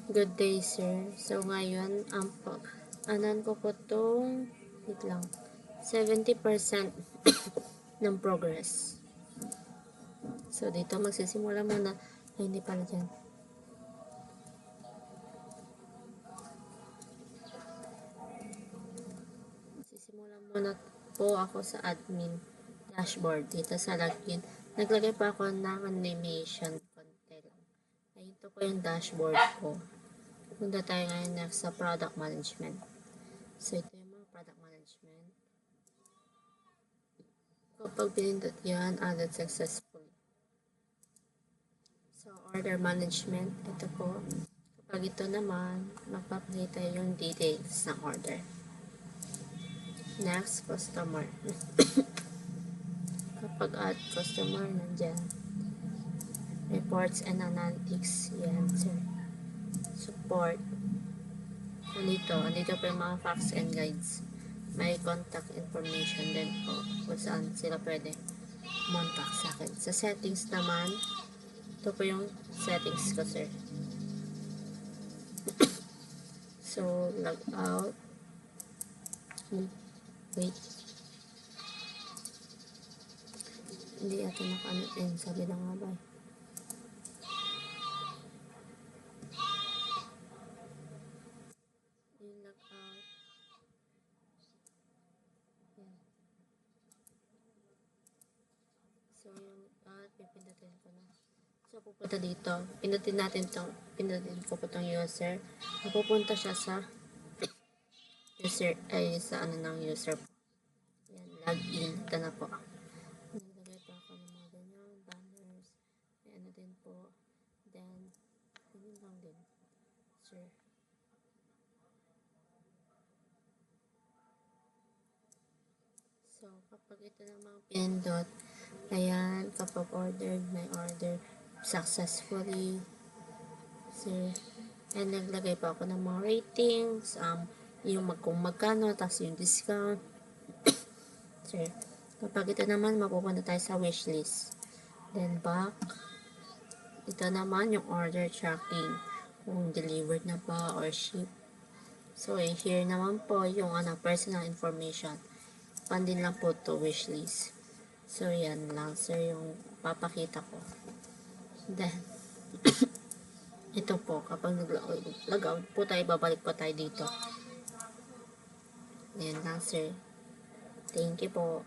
Good day, sir. So, ngayon, anan ko po itong, wait lang, 70% ng progress. So, dito magsisimula muna. Ay, hindi pala dyan. Magsisimula muna po ako sa admin dashboard dito sa login. Naglagay pa ako ng animation konti lang. Ay, ito po yung dashboard ko. Punta tayo ngayon next sa product management. So, ito yung mga product management. Kapag pinindot yan, added successfully. So, order management, ito po. Kapag ito naman, magpapakita yung details ng order. Next, customer. Kapag add customer, nandyan. Reports and analytics, yan, sir. Support. Andito po yung mga facts and guides. May contact information din po kung saan sila pwede contact sa akin. Sa settings naman, ito po yung settings ko, sir. So, log out. Wait. Hindi ata naka-ano din. Sabi na nga ba. Yung log out. Yan. So, yung pipindutin ko na. So, pupunta dito. Pindutin ko po itong user. Mapupunta siya sa user, sa ano ng user po. Yan, login. Ito na po. Naglagay pa ako ng mga ganyan, banners. May ano din po. Then, ganyan lang din. Sir. So, kapag ito namang pindot, ayan, kapag ordered, may order successfully. Sir. And naglagay pa ako ng mga ratings, yung kung magkano, tapos yung discount. Sir. Kapag ito naman, mapupunta tayo sa wishlist. Then back. Ito naman yung order tracking. Kung delivered na ba or ship. So, here naman po yung personal information. Pandin lang po to wishlist. So, yan lang sir yung papakita ko. Then, ito po, kapag nag-log out po tayo, babalik po tayo dito. Yan lang sir. Thank you po.